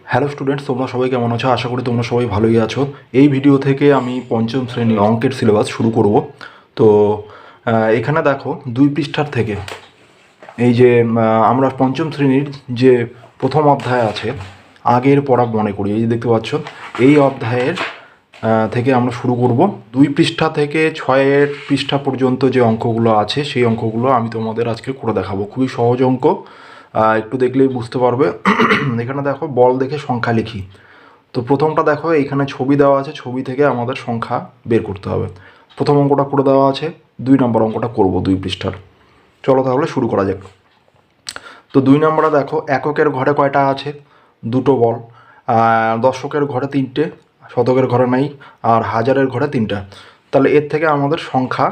Hello students, তোমরা সবাই কেমন আছো? আশা করি তোমরা সবাই ভালোই আছো। এই ভিডিও থেকে আমি পঞ্চম শ্রেণীর অঙ্কের সিলেবাস শুরু করব। তো এখানে দেখো 2 পৃষ্ঠার থেকে এই যে আমরা পঞ্চম শ্রেণীর যে প্রথম অধ্যায় আছে, আগের পড়া মনে করি, এই যে দেখতে পাচ্ছ, এই অধ্যায়ের থেকে আমরা শুরু করব। 2 পৃষ্ঠা থেকে 6 পৃষ্ঠা পর্যন্ত যে অঙ্কগুলো আছে সেই অঙ্কগুলো আমি তোমাদের আজকে করে দেখাবো। খুবই সহজ অঙ্ক, একটু দেখলেই বুঝতে পারবে। এখানে দেখো, বল দেখে সংখ্যা লিখি। তো প্রথমটা দেখো, এইখানে ছবি দেওয়া আছে, ছবি থেকে আমাদের সংখ্যা বের করতে হবে। প্রথম অঙ্কটা করে দেওয়া আছে, 2 নম্বর অঙ্কটা করব 2 পৃষ্ঠার। চলো তাহলে শুরু করা যাক। তো 2 নম্বরে দেখো, এককের ঘরে কয়টা আছে? দুটো বল। দশকের ঘরে 3টে, শতকের ঘরে নাই, আর হাজারের ঘরে 3টা। তাহলে এর থেকে আমাদের সংখ্যা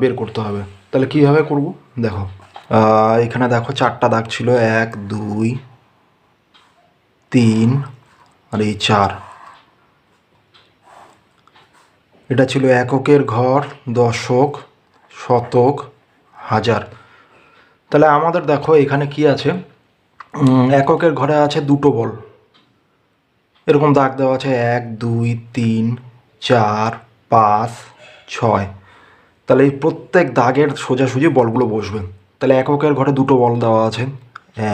বের করতে হবে। তাহলে কীভাবে করব দেখো। এখানে দেখো 4টা দাগ ছিল, 1 2 3 আর এই 4। এটা ছিল এককের ঘর, দশক, শতক, হাজার। তাহলে আমাদের দেখো এখানে কি আছে, এককের ঘরে আছে দুটো বল, এরকম দাগ দেওয়া আছে 1 2 3 4 5 6। তাহলে এই প্রত্যেক দাগের সোজাসুজি বলগুলো বসবে। তাহলে এককের ঘরে দুটো বল দেওয়া আছে,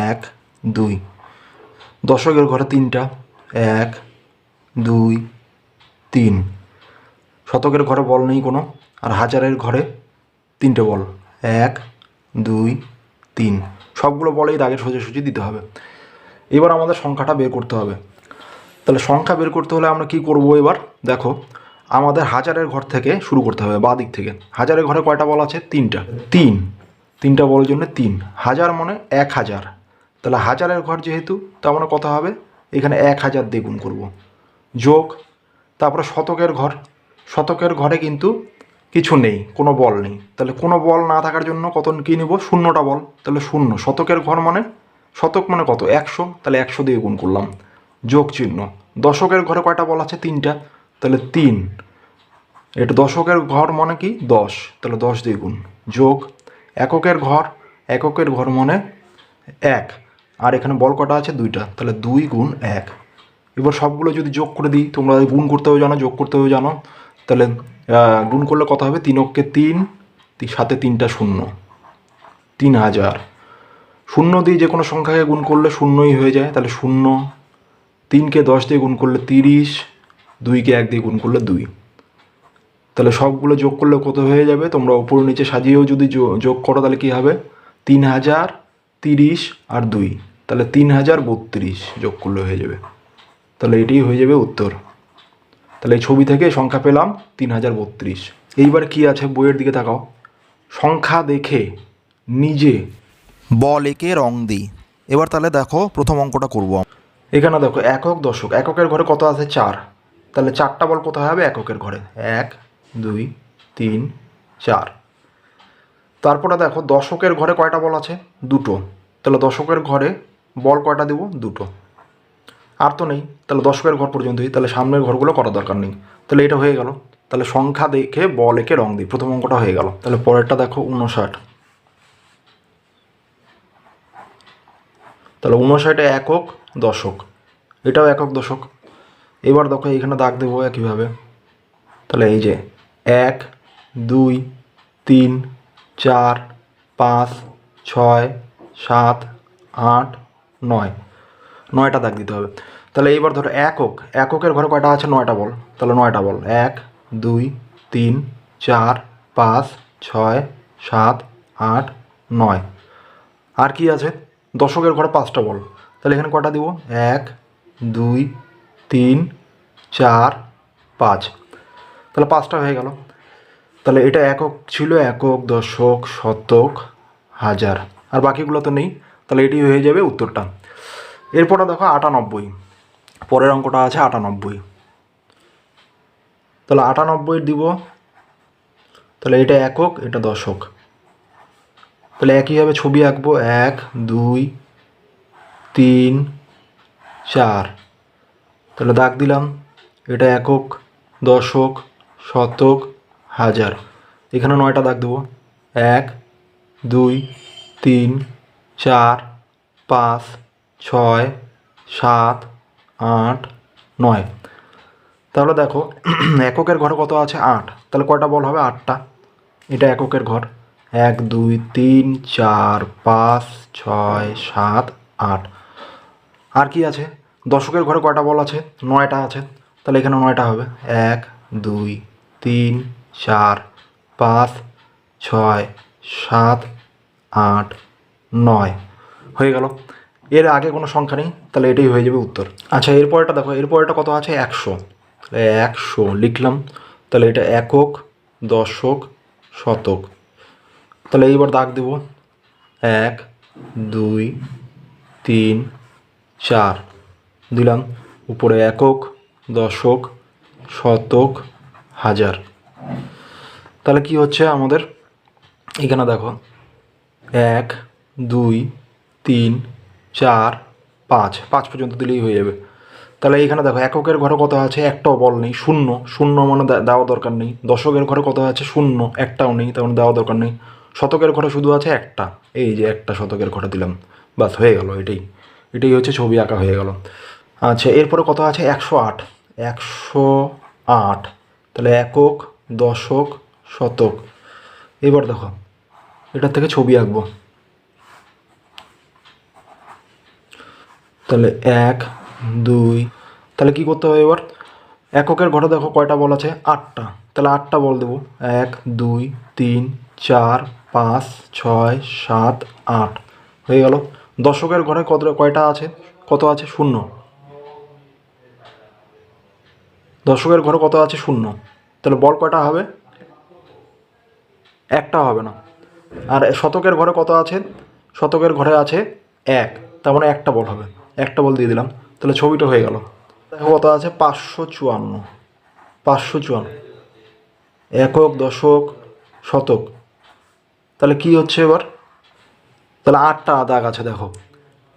1 2। দশকের ঘরে 3টা, 1 2 3। শতকের ঘরে বল নেই কোনো, আর হাজারের ঘরে 3টে বল, 1 2 3। সবগুলো বলেই দাগের সোজাসুজি দিতে হবে। এবার আমাদের সংখ্যাটা বের করতে হবে। তাহলে সংখ্যা বের করতে হলে আমরা কি করব এবার দেখো, আমাদের হাজারের ঘর থেকে শুরু করতে হবে, বাঁ দিক থেকে। হাজারের ঘরে কয়টা বল আছে? 3টা। 3টা বলের জন্য 3। হাজার মানে 1000। তাহলে হাজারের ঘর যেহেতু, তার মানে কত হবে? এখানে 1000 দিয়ে গুণ করব, যোগ। তারপরে শতকের ঘর, শতকের ঘরে কিন্তু কিছু নেই, কোনো বল নেই। তাহলে কোনো বল না থাকার জন্য কত কী নেব? 0টা বল। তাহলে 0। শতকের ঘর মানে, শতক মানে কত? 100। তাহলে 100 দিয়ে গুণ করলাম, যোগ চিহ্ন। দশকের ঘরে কয়টা বল আছে? 3টা। তাহলে 3। এটা দশকের ঘর মানে কি? 10। তাহলে 10 দিয়ে গুণ, যোগ। এককের ঘর, এককের ঘর মানে 1। আর এখানে বল কটা আছে? 2টা। তাহলে 2 গুণ 1। এবার সবগুলো যদি যোগ করে দিই, তোমরা গুণ করতেও জানো, যোগ করতেও জানো, তাহলে গুণ করলে কত হবে? 3 অক্ষে 3, সাথে 3টা শূন্য, 3000। শূন্য দিয়ে যে কোনো সংখ্যাকে গুণ করলে শূন্যই হয়ে যায়, তাহলে 0। 3কে 10 দিয়ে গুণ করলে 30, 2কে 1 দিয়ে গুণ করলে 2। তাহলে সবগুলো যোগ করলে কত হয়ে যাবে? তোমরা উপর নিচে সাজিয়েও যদি যোগ করো তাহলে কী হবে? 3000, 30 আর 2, তাহলে 3032 যোগ করলে হয়ে যাবে। তাহলে এটাই হয়ে যাবে উত্তর। তাহলে এই ছবি থেকে সংখ্যা পেলাম 3032। এইবার কি আছে, বইয়ের দিকে তাকাও। সংখ্যা দেখে নিজে বল এঁকে রং দিই। এবার তাহলে দেখো প্রথম অঙ্কটা করব। এখানে দেখো একক, দশক। এককের ঘরে কত আছে? 4। তাহলে 4টা বল কোথায় হবে? এককের ঘরে, 1 2 3 4। তারপরে দেখো দশকের ঘরে কয়টা বল আছে? দুটো। তাহলে দশকের ঘরে বল কয়টা দেবো? দুটো। আর তো নেই, তাহলে দশকের ঘর পর্যন্তই। তাহলে সামনের ঘরগুলো করার দরকার নেই। তাহলে এটা হয়ে গেল। তাহলে সংখ্যা দেখে বল এঁকে রং দিই, প্রথম অঙ্কটা হয়ে গেল। তাহলে পরেরটা দেখো 59। তাহলে 59 একক, দশক। এটাও একক, দশক। এবার দেখো এইখানে দাগ দেবো একইভাবে। তাহলে এই যে 1 2 3 4 5 6 7 8 9, 9টা দাগ দিতে হবে। তাহলে এইবার ধরো একক, এককের ঘরে কয়টা আছে? 9টা বল। তাহলে 9টা বল, 1 2 3 4 5 6 7 8 9। আর কি আছে? দশকের ঘরে 5টা বল। তাহলে এখানে কয়টা দিব? 1 2 3 4 5। তাহলে 5টা হয়ে গেল। তাহলে এটা একক ছিল, একক, দশক, শতক, হাজার। আর বাকিগুলো তো নেই। তাহলে এটি হয়ে যাবে উত্তরটা। এরপরে দেখো 98। পরের অঙ্কটা আছে 98। তাহলে 98 দিব। তাহলে এটা একক, এটা দশক। তাহলে একইভাবে ছবি আঁকবো, 1 2 3 4। তাহলে দাগ দিলাম। এটা একক, দশক, শতক, হাজার। এখানে 9টা দাগ দেবো, 1 2 3 4 5 6 7 8, 9। তাহলে দেখো এককের ঘরে কত আছে 8, তাহলে কয়টা বল হবে 8টা। এটা এককের ঘর 1 2 3 4 5 6 7 8। আর কি আছে দশকের ঘরে কয়টা বল আছে 9টা আছে, তাহলে এখানে 9টা হবে 1 2 3 4 5 6 7 8 9 হয়ে গেল। এর আগে কোনো সংখ্যা নেই, তাহলে এটাই হয়ে যাবে উত্তর। আচ্ছা এরপরটা দেখো, এরপরটা কত আছে 100, তাহলে 100 লিখলাম। তাহলে এটা একক, দশক, শতক। তাহলে এইবার দাগ দেব 1 2 3 4 দিলাম, উপরে একক, দশক, শতক, হাজার। তাহলে কি হচ্ছে আমাদের এখানে দেখো 1 2 3 4 5, 5 পর্যন্ত দিলেই হয়ে যাবে। তাহলে এইখানে দেখো এককের ঘরে কত আছে একটাও বল নেই, শূন্য, শূন্য মানে দেওয়া দরকার নেই। দশকের ঘরে কত আছে শূন্য, একটাও নেই, তেমন দেওয়া দরকার নেই। শতকের ঘরে শুধু আছে একটা, এই যে একটা শতকের ঘরে দিলাম, বাস হয়ে গেল। এটাই হচ্ছে ছবি আঁকা হয়ে গেল। আচ্ছা এরপরে কত আছে 108, 108। তাহলে একক, দশক, শতক। এবার দেখো এটার থেকে ছবি আঁকবো। তাহলে 1 2, তাহলে কি করতে হবে এবার এককের ঘরে দেখো কয়টা বল আছে 8টা, তাহলে 8টা বল দেবো 1 2 3 4 5 6 7 8 হয়ে গেল। দশকের ঘরে কয়টা আছে কত আছে শূন্য, দশকের ঘরে কত আছে শূন্য, তাহলে বল কয়টা হবে একটা হবে না। আর শতকের ঘরে কত আছে শতকের ঘরে আছে 1, তার মানে একটা বল হবে, একটা বল দিয়ে দিলাম। তাহলে ছবিটা হয়ে গেল। দেখো কত আছে 554, 554 একক, দশক, শতক। তাহলে কি হচ্ছে এবার, তাহলে 8টা দাগ আছে দেখো।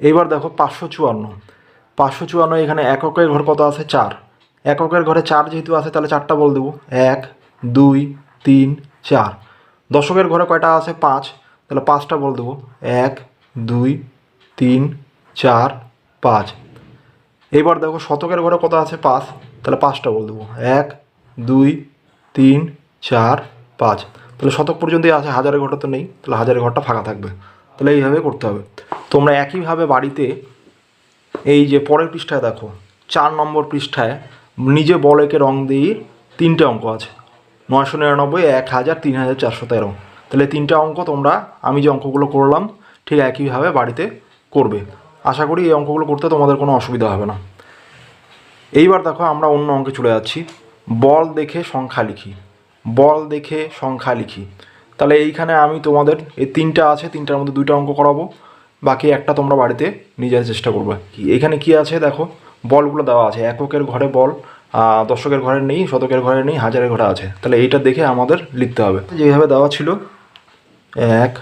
এইবার দেখো 554, 554 এখানে এককের ঘর কত আছে 4, এককের ঘরে 4 যেহেতু আছে তাহলে 4টা বল দেবো 1 2 3 4। দশকের ঘরে কয়টা আছে 5, তাহলে 5টা বল দেবো 1 2 3 4 5। এইবার দেখো শতকের ঘরে কত আছে 5, তাহলে 5টা বল দেবো 1 2 3 4 5। তাহলে শতক পর্যন্তই আছে, হাজারের ঘরটা তো নেই, তাহলে হাজারের ঘরটা ফাঁকা থাকবে। তাহলে এইভাবে করতে হবে। তোমরা একইভাবে বাড়িতে এই যে পরের পৃষ্ঠায় দেখো 4 নম্বর পৃষ্ঠায় নিজে বল এঁকে রং দিয়ে 3টে অঙ্ক আছে 999, 1000, 3413। তাহলে 3টে অঙ্ক তোমরা আমি যে অঙ্কগুলো করলাম ঠিক একইভাবে বাড়িতে করবে। আশা করি এই অঙ্কগুলো করতে তোমাদের কোনো অসুবিধা হবে না। এইবার দেখো আমরা অন্য অঙ্কে চলে যাচ্ছি। বল দেখে সংখ্যা লিখি, বল দেখে সংখ্যা লিখি। তাহলে এইখানে আমি তোমাদের এই 3টা আছে, 3টার মধ্যে 2টা অঙ্ক করাবো, বাকি একটা তোমরা বাড়িতে নিজের চেষ্টা করবে। এখানে কি আছে দেখো বলগুলো দেওয়া আছে, এককের ঘরে বল, দশকের ঘরে নেই, শতকের ঘরে নেই, হাজারের ঘরে আছে। তাহলে এইটা দেখে আমাদের লিখতে হবে যেভাবে দেওয়া ছিল 1।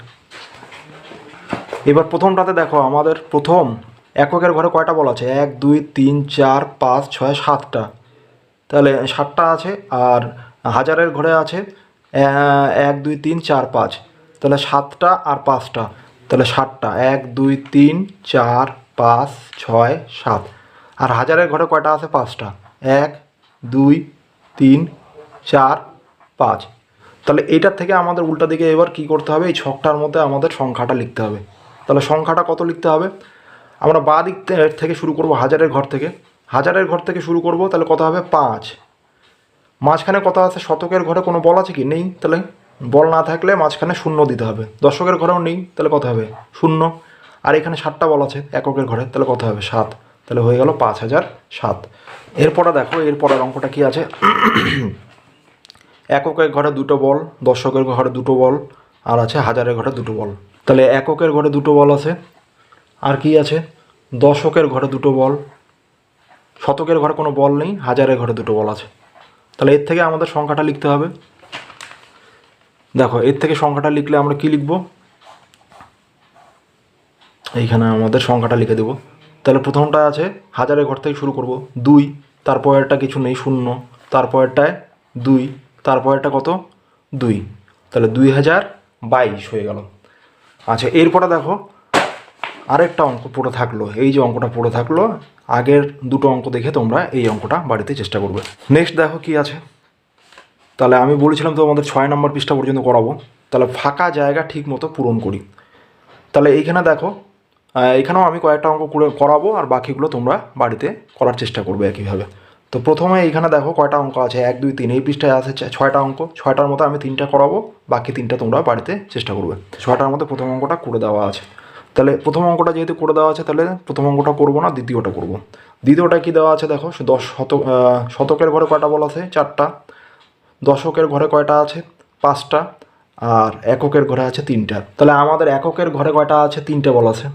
এবার প্রথমটাতে দেখো আমাদের প্রথম এককের ঘরে কয়টা বল আছে 1 2 3 4 5 6 7টা, তাহলে 7টা আছে। আর হাজারের ঘরে আছে 1 2 3 4 5, তাহলে 7টা আর 5টা, তাহলে 7টা 1 2 3 4 5 6 7। আর হাজারের ঘরে কয়টা আছে 5টা 1 2 3 4 5। তাহলে এইটার থেকে আমাদের উল্টা দিকে এবার কি করতে হবে, এই ছকটার মধ্যে আমাদের সংখ্যাটা লিখতে হবে। তাহলে সংখ্যাটা কত লিখতে হবে, আমরা বাঁ দিক থেকে শুরু করব, হাজারের ঘর থেকে, হাজারের ঘর থেকে শুরু করব। তাহলে কত হবে 5। মাঝখানে কত আছে শতকের ঘরে কোনো বল আছে কি নেই, তাহলে বল না থাকলে মাঝখানে শূন্য দিতে হবে। দশকের ঘরেও নেই, তাহলে কত হবে 0। আর এখানে 7টা বল আছে এককের ঘরে, তাহলে কত হবে 7। তাহলে হয়ে গেল 5007। এরপরে দেখো এরপরের অঙ্কটা কি আছে এককের ঘরে 2টো বল, দশকের ঘরে 2টো বল, আর আছে হাজারের ঘরে 2টো বল। তাহলে এককের ঘরে 2টো বল আছে, আর কি আছে দশকের ঘরে 2টো বল, শতকের ঘরে কোনো বল নেই, হাজারের ঘরে 2টো বল আছে। তাহলে এর থেকে আমাদের সংখ্যাটা লিখতে হবে। দেখো এর থেকে সংখ্যাটা লিখলে আমরা কি লিখব, এইখানে আমাদের সংখ্যাটা লিখে দেব। তাহলে প্রথমটা আছে হাজারের ঘর থেকে শুরু করব 2, তারপরেরটা কিছু নেই 0, তারপরেরটায় 2, তারপরেরটা কত 2, তাহলে 2022 হয়ে গেল। আচ্ছা এরপরে দেখো আরেকটা অঙ্ক পড়ে থাকলো, এই যে অঙ্কটা পড়ে থাকলো আগের দুটো অঙ্ক দেখে তোমরা এই অঙ্কটা বাড়িতে চেষ্টা করবে। নেক্সট দেখো কি আছে। তাহলে আমি বলেছিলাম তো আমাদের 6 নম্বর পৃষ্ঠা পর্যন্ত করাবো। তাহলে ফাঁকা জায়গা ঠিক মতো পূরণ করি। তাহলে এইখানে দেখো, এখানেও আমি কয়েকটা অঙ্ক করে করাবো আর বাকিগুলো তোমরা বাড়িতে করার চেষ্টা করবে একইভাবে। তো প্রথমে এইখানে দেখো কয়টা অঙ্ক আছে, 1 2 3, এই পৃষ্ঠায় আছে 6টা অঙ্ক। 6টার মতো আমি 3টা করাবো, বাকি 3টা তোমরা বাড়িতে চেষ্টা করবে। 6টার মধ্যে প্রথম অঙ্কটা করে দেওয়া আছে। তাহলে প্রথম অঙ্কটা যেহেতু করে দেওয়া আছে, তাহলে প্রথম অঙ্কটা করবো না, দ্বিতীয়টা করব। দ্বিতীয়টা কি দেওয়া আছে দেখো, শতকের ঘরে কয়টা বল আছে, 4টা। দশকের ঘরে কয়টা আছে, 5টা। আর এককের ঘরে আছে 3টা। তাহলে আমাদের এককের ঘরে কয়টা আছে, 3টে বল আছে,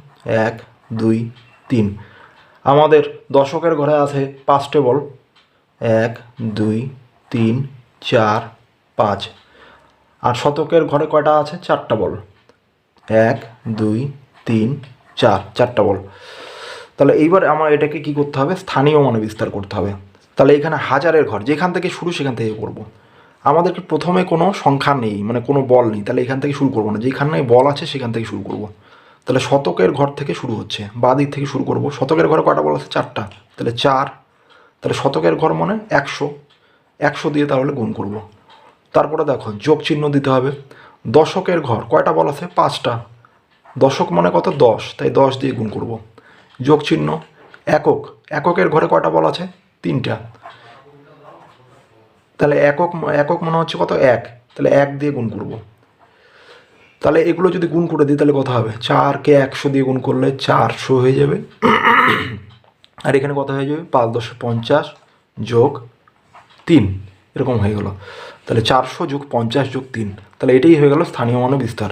1 2 3। আমাদের দশকের ঘরে আছে 5টে বল, 1 2 3 4 5। আর শতকের ঘরে কয়টা আছে, 4টা বল, 1 2 3 4, 4টা বল। তাহলে এইবার আমার এটাকে কি করতে হবে, স্থানীয় মানে বিস্তার করতে হবে। তাহলে এখানে হাজারের ঘর, যেখান থেকে শুরু সেখান থেকে করব। আমাদেরকে প্রথমে কোনো সংখ্যা নেই, মানে কোনো বল নেই, তাহলে এখান থেকে শুরু করবো না, যেখানে বল আছে সেখান থেকে শুরু করব। তাহলে শতকের ঘর থেকে শুরু হচ্ছে, বা দিক থেকে শুরু করব। শতকের ঘরে কয়টা বল আছে, 4টা, তাহলে 4। তাহলে শতকের ঘর মানে 100, 100 দিয়ে তাহলে গুণ করব। তারপরে দেখো যোগ চিহ্ন দিতে হবে। দশকের ঘর কয়টা বল আছে, 5টা। দশক মানে কত, 10, তাই 10 দিয়ে গুণ করব। যোগ চিহ্ন। এককের ঘরে কয়টা বল আছে, 3টা। তাহলে একক মনে হচ্ছে কত, 1, তাহলে 1 দিয়ে গুণ করব। তাহলে এগুলো যদি গুণ করে দিই তাহলে কত হবে, 4কে 100 দিয়ে গুণ করলে 400 হয়ে যাবে। আর এখানে কত হয়ে যাবে, 5 10 50 যোগ 3, এরকম হয়ে গেল। তাহলে 400 যোগ 50 যোগ 3, তাহলে এটাই হয়ে গেল স্থানীয় মানে বিস্তার।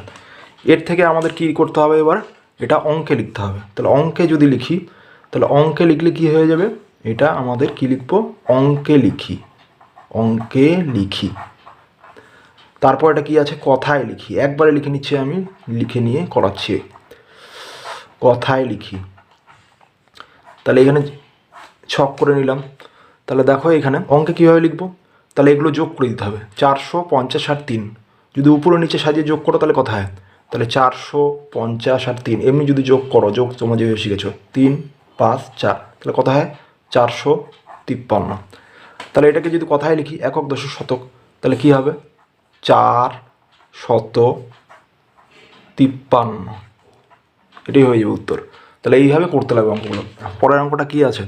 এর থেকে আমাদের কি করতে হবে, এবার এটা অঙ্কে লিখতে হবে। তাহলে অঙ্কে যদি লিখি, তাহলে অঙ্কে লিখলে কি হয়ে যাবে, এটা আমাদের কি লিখব, অঙ্কে লিখি। তারপর এটা কি আছে, কথায় লিখি। একবারে লিখে নিচ্ছি, আমি লিখে নিয়ে করাচ্ছি। কথায় লিখি। তাহলে এখানে ছক করে নিলাম। তাহলে দেখো এখানে অঙ্কে কীভাবে লিখবো, তাহলে এগুলো যোগ করে দিতে হবে। 450 আর 3 যদি উপরে নিচে সাজিয়ে যোগ করো তাহলে কথায়, তাহলে 450 আর 3 এমনি যদি যোগ করো, যোগ তোমরা যেভাবে শিখেছো, 3 5 4, তাহলে কথা হয় 453। তাহলে এটাকে যদি কথায় লিখি, একক দশক শতক, তাহলে কি হবে, 453, এটাই হয়ে যাবে উত্তর। তাহলে এইভাবে করতে লাগবে অঙ্কগুলো। পরের অঙ্কটা কি আছে,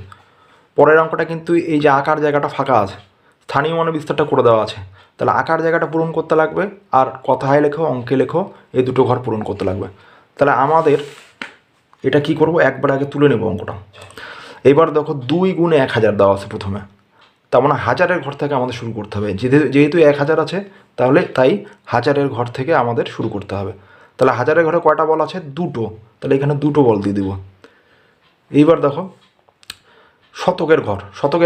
পরের অঙ্কটা কিন্তু এই যে আকার জায়গাটা ফাঁকা আছে, স্থানীয় মানে বিস্তারটা করে দেওয়া আছে। তাহলে আকার জায়গাটা পূরণ করতে লাগবে, আর কথায় লেখো অঙ্কে লেখো, এই দুটো ঘর পূরণ করতে লাগবে। তাহলে আমাদের এটা কি করব, একবার আগে তুলে নেব অঙ্কটা। এবার দেখো 2 গুণে 1000 দেওয়া আছে প্রথমে, তার মানে হাজারের ঘর থেকে আমাদের শুরু করতে হবে। যেহেতু 1000 আছে, তাহলে তাই হাজারের ঘর থেকে আমাদের শুরু করতে হবে। তাহলে হাজারের ঘরে কয়টা বল আছে, 2টো, তাহলে এখানে 2টো বল দিয়ে দিব। এইবার দেখো শতকের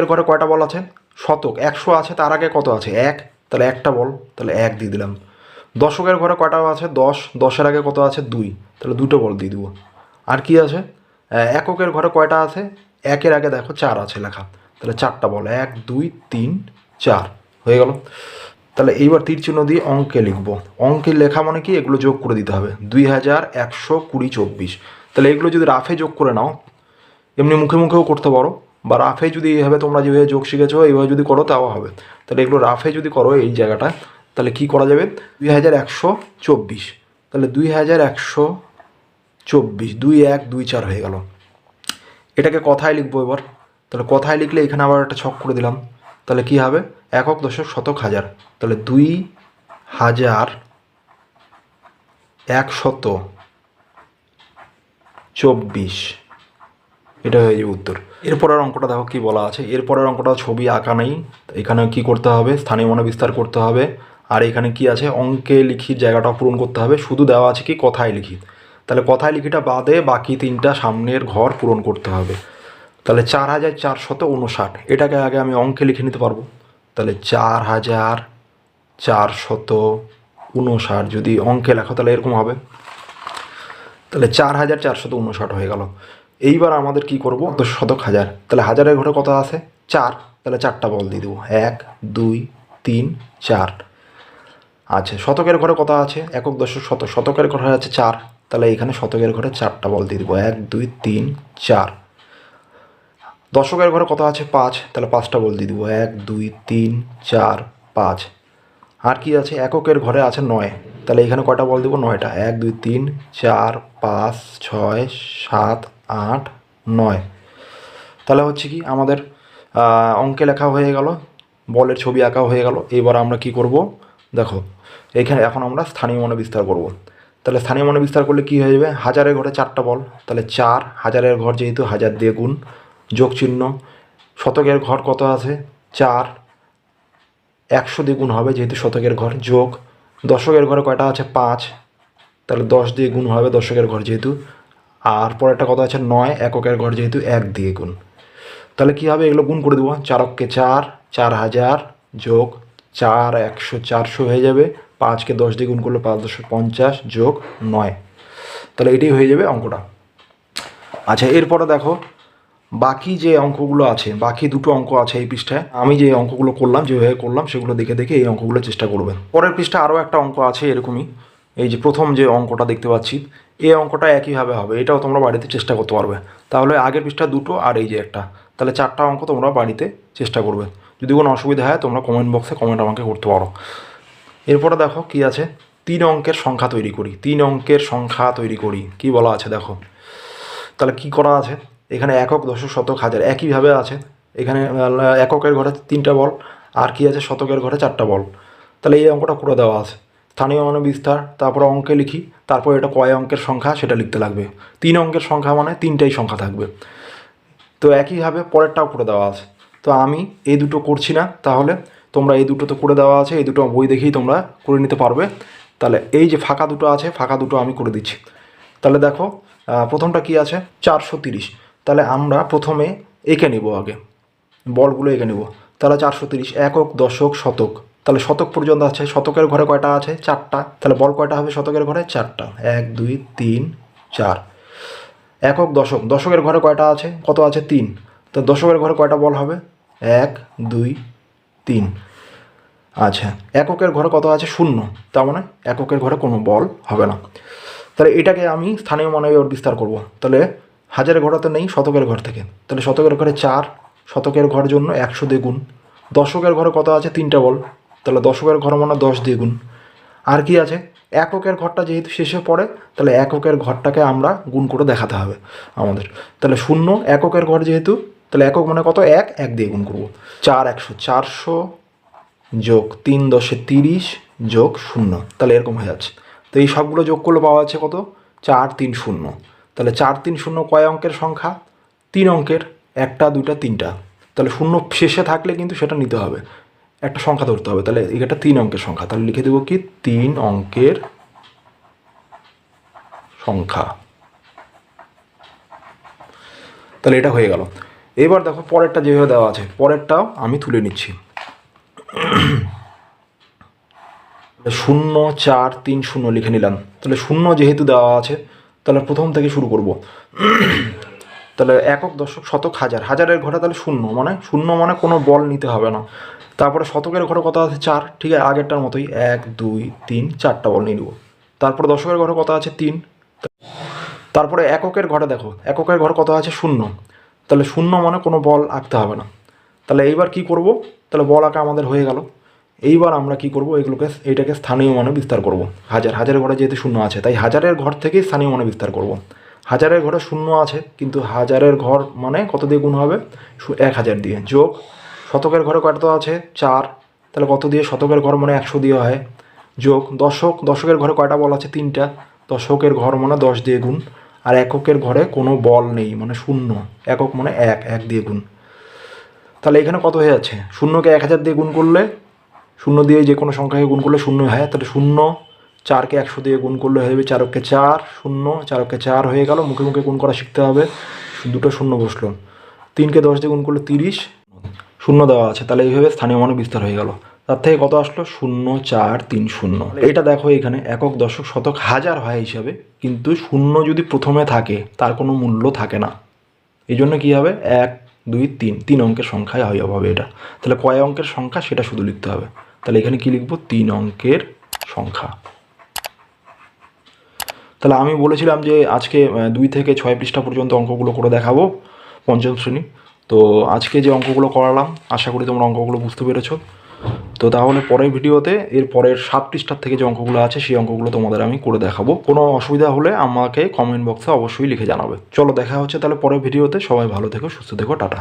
ঘরে কয়টা বল আছে, শতক 100 আছে, তার আগে কত আছে, 1, তাহলে একটা বল, তাহলে 1 দিয়ে দিলাম। দশকের ঘরে কয়টা আছে, 10, 10-এর আগে কত আছে, 2, তাহলে 2টো বল দিয়ে দিব। আর কি আছে, এককের ঘরে কয়টা আছে, 1-এর আগে দেখো 4 আছে লেখা, তাহলে 4টা বল, 1 2 3 4 হয়ে গেল। তাহলে এইবার তীর চিহ্ন দিয়ে অঙ্কে লিখব। অঙ্কে লেখা মানে কি, এগুলো যোগ করে দিতে হবে, 2120 24। তাহলে এগুলো যদি রাফে যোগ করে নাও, এমনি মুখে মুখেও করতে পারো, বা রাফে যদি এইভাবে তোমরা যেভাবে যোগ শিখেছো এইভাবে যদি করো তাও হবে। তাহলে এগুলো রাফে যদি করো এই জায়গাটা, তাহলে কি করা যাবে, 2124, তাহলে 2124, 2 1 2 4 হয়ে গেল। এটাকে কথায় লিখবো এবার। তাহলে কথায় লিখলে এখানে আবার একটা ছক করে দিলাম। তাহলে কি হবে, একক দশক শতক হাজার, তাহলে 2124, এটা হয়ে যাবে উত্তর। এরপরের অঙ্কটা দেখো কি বলা আছে। এরপরের অঙ্কটা ছবি আঁকা নেই, এখানে কি করতে হবে, স্থানীয় মানে বিস্তার করতে হবে। আর এখানে কি আছে, অঙ্কে লিখি জায়গাটা পূরণ করতে হবে, শুধু দেওয়া আছে কি কথায় লিখি। তাহলে কথায় লিখিটা বাদে বাকি 3টা সামনের ঘর পূরণ করতে হবে। তাহলে 4459, এটাকে আগে আমি অঙ্কে লিখে নিতে পারবো। তাহলে 4459 যদি অঙ্কে লেখো তাহলে এরকম হবে। তাহলে 4459 হয়ে গেল। এইবার আমাদের কি করব, 10 শতক হাজার, তাহলে হাজারের ঘরে কত আছে, 4, তাহলে 4টা বল দিয়ে দেবো, 1 2 3 4। আচ্ছা, শতকের ঘরে কত আছে, একক দশক শতক, শতকের ঘরে আছে 4, তাহলে এখানে শতকের ঘরে 4টা বল দিয়ে দেবো, 1 2 3 4। দশকের ঘরে কত আছে 5, তাহলে 5টা বল দিয়ে দেবো 1 2 3 4 5। আর কি আছে এককের ঘরে আছে 9, তাহলে এখানে কয়টা বল দেবো 9টা 1 2 3 4 5 6 7 8 9। তাহলে হচ্ছে কি আমাদের অঙ্কে লেখা হয়ে গেল, বলের ছবি আঁকা হয়ে গেল। এবার আমরা কি করব দেখো, এখানে এখন আমরা স্থানীয় মানে বিস্তার করব। তাহলে স্থানীয় মানে বিস্তার করলে কি হয়ে যাবে, হাজারের ঘরে 4টা বল, তাহলে 4, হাজারের ঘর যেহেতু হাজার দিয়ে গুণ, যোগ চিহ্ন। শতকের ঘর কত আছে 4, 100 দিয়ে গুণ হবে যেহেতু শতকের ঘর, যোগ। দশকের ঘরে কয়টা আছে 5, তাহলে 10 দিয়ে গুণ হবে দশকের ঘর যেহেতু। আর পরেরটা কত আছে 9, এককের ঘর যেহেতু 1 দিয়ে গুণ। তাহলে কী হবে, এগুলো গুণ করে দেবো, 4 4, 4000 যোগ 4 100 400 হয়ে যাবে। 5কে 10 দিয়ে গুণ করলে 5 10 50 যোগ 9, তাহলে এটাই হয়ে যাবে অঙ্কটা। আচ্ছা, এরপরে দেখো বাকি যে অঙ্কগুলো আছে, বাকি দুটো অঙ্ক আছে এই পৃষ্ঠায়। আমি যে অঙ্কগুলো করলাম, যেভাবে করলাম সেগুলো দেখে দেখে এই অঙ্কগুলো চেষ্টা করবেন। পরের পৃষ্ঠা আরও একটা অঙ্ক আছে এরকমই, এই যে প্রথম যে অঙ্কটা দেখতে পাচ্ছি, এই অঙ্কটা একইভাবে হবে, এটাও তোমরা বাড়িতে চেষ্টা করতে পারবে। তাহলে আগের পৃষ্ঠা দুটো আর এই যে একটা, তাহলে 4টা অঙ্ক তোমরা বাড়িতে চেষ্টা করবে। যদি কোনো অসুবিধা হয় তোমরা কমেন্ট বক্সে কমেন্ট আমাকে করতে পারো। এরপরে দেখো কি আছে, 3 অঙ্কের সংখ্যা তৈরি করি। 3 অঙ্কের সংখ্যা তৈরি করি কি বলা আছে দেখো। তাহলে কি করা আছে, এখানে একক দশক শতক হাজার একইভাবে আছে। এখানে এককের ঘরে 3টা বল, আর কি আছে শতকের ঘরে 4টা বল। তাহলে এই অঙ্কটা করে দেওয়া আছে। স্থানীয় মানে বিস্তার, তারপর অঙ্কে লিখি, তারপর এটা কয় অঙ্কের সংখ্যা সেটা লিখতে লাগবে। 3 অঙ্কের সংখ্যা মানে 3টাই সংখ্যা থাকবে। তো একইভাবে পরেরটাও করে দেওয়া আছে। তো আমি এই দুটো করছি না, তাহলে তোমরা এই দুটো তো করে দেওয়া আছে, এই দুটো বই দেখেই তোমরা করে নিতে পারবে। তাহলে এই যে ফাঁকা দুটো আছে, ফাঁকা দুটো আমি করে দিচ্ছি। তাহলে দেখো প্রথমটা কি আছে 430, তাহলে আমরা প্রথমে এঁকে নেব, আগে বলগুলো এঁকে নেব। তাহলে 430 একক দশক শতক, তাহলে শতক পর্যন্ত আছে। শতকের ঘরে কয়টা আছে 4টা, তাহলে বল কয়টা হবে শতকের ঘরে 4টা 1 2 3 4। একক দশক, দশকের ঘরে কয়টা আছে কত আছে 3, তো দশকের ঘরে কয়টা বল হবে 1 2 3। আচ্ছা, এককের ঘরে কত আছে 0, তার মানে এককের ঘরে কোনো বল হবে না। তাহলে এটাকে আমি স্থানীয় মানে ওর বিস্তার করব। তাহলে হাজারের ঘরে তো নেই, শতকের ঘর থেকে, তাহলে শতকের ঘরে 4, শতকের ঘর জন্য 100 দিয়ে গুণ। দশকের ঘরে কত আছে 3টা বল, তাহলে দশকের ঘর মানে 10 দিয়ে গুণ। আর কি আছে এককের ঘরটা যেহেতু শেষে পড়ে, তাহলে এককের ঘরটাকে আমরা গুণ করে দেখাতে হবে আমাদের। তাহলে 0 এককের ঘর যেহেতু, তাহলে একক মানে কত 1 1 দিয়ে গুণ করবো। 4 100 400 যোগ 3 10 30 যোগ 0, তাহলে এরকম হয়ে যাচ্ছে। তো এই সবগুলো যোগ করলে পাওয়া যাচ্ছে কত 4 3 0। তাহলে 4 3 0 কয় অঙ্কের সংখ্যা 3 অঙ্কের, 1টা 2টা 3টা। তাহলে 0 শেষে থাকলে কিন্তু সেটা নিতে হবে, একটা সংখ্যা ধরতে হবে। তাহলে এটা 3 অঙ্কের সংখ্যা, তাহলে লিখে দেবো কি 3 অঙ্কের সংখ্যা। তাহলে এটা হয়ে গেল। এবার দেখো পরেরটা যেভাবে দেওয়া আছে, পরেরটাও আমি তুলে নিচ্ছি। 0 4 3 0 লিখে নিলাম। তাহলে 0 যেহেতু দেওয়া আছে, তাহলে প্রথম থেকে শুরু করব। তাহলে একক দশক শতক হাজার, হাজারের ঘরে তাহলে 0 মানে 0 মানে কোনো বল নিতে হবে না। তারপরে শতকের ঘরে কত আছে 4, ঠিক আছে আগেরটার মতোই 1 2 3 4টা বল নিয়ে নেব। তারপরে দশকের ঘরে কত আছে 3। তারপরে এককের ঘরে দেখো, এককের ঘরে কত আছে 0, তাহলে 0 মানে কোনো বল আঁকতে হবে না। তাহলে এইবার কি করব, তাহলে বল আঁকা আমাদের হয়ে গেল। এইবার আমরা কি করব, এইটাকে স্থানীয় মানে বিস্তার করব। হাজারের ঘরে যেহেতু 0 আছে, তাই হাজারের ঘর থেকেই স্থানীয় মানে বিস্তার করব। হাজারের ঘরে 0 আছে, কিন্তু হাজারের ঘর মানে কত দিয়ে গুণ হবে 1000 দিয়ে, যোগ শতকের ঘরে কত আছে 4, তাহলে কত দিয়ে শতকের ঘর মানে 100 দিয়ে হয়, যোগ দশকের ঘরে কয়টা বল আছে 3টা, দশকের ঘর মানে 10 দিয়ে গুণ। আর এককের ঘরে কোনো বল নেই মানে 0, একক মানে 1 1 দিয়ে গুণ। তাহলে এখানে কত হয়ে যাচ্ছে 0কে 1000 দিয়ে গুণ করলে, 0 দিয়ে যে কোনো সংখ্যাকে গুণ করলে 0 হয়, তাহলে 0 4কে 100 দিয়ে গুণ করলে হয়ে যাবে 4 4 0, 4 4 হয়ে গেল। মুখে মুখে গুণ করা শিখতে হবে, দুটো 0 বসলো। 3কে 10 দিয়ে গুণ করলে 30, 0 দেওয়া আছে, তাহলে এইভাবে স্থানীয় মানে বিস্তার হয়ে গেল। তার থেকে কত আসলো 0 4 3 0। এটা দেখো এখানে একক দশক শতক হাজার হয় হিসাবে, কিন্তু 0 যদি প্রথমে থাকে তার কোনো মূল্য থাকে না। এই জন্য কী হবে 1 2 3 3 অঙ্কের সংখ্যায় হবে এটা। তাহলে কয় অঙ্কের সংখ্যা সেটা শুধু লিখতে হবে। তাহলে এখানে কি লিখবো 3 অঙ্কের সংখ্যা। তাহলে আমি বলেছিলাম যে আজকে 2 থেকে 6 পৃষ্ঠা পর্যন্ত অঙ্কগুলো করে দেখাবো পঞ্চম শ্রেণী। তো আজকে যে অঙ্কগুলো করালাম আশা করি তোমরা অঙ্কগুলো বুঝতে পেরেছো। তো তাহলে পরের ভিডিওতে এর পরের 7 পৃষ্ঠার থেকে যে অঙ্কগুলো আছে সেই অঙ্কগুলো তোমাদের আমি করে দেখাবো। কোনো অসুবিধা হলে আমাকে কমেন্ট বক্সে অবশ্যই লিখে জানাবে। চলো দেখা হচ্ছে তাহলে পরের ভিডিওতে। সবাই ভালো থেকো, সুস্থ থেকো, টাটা।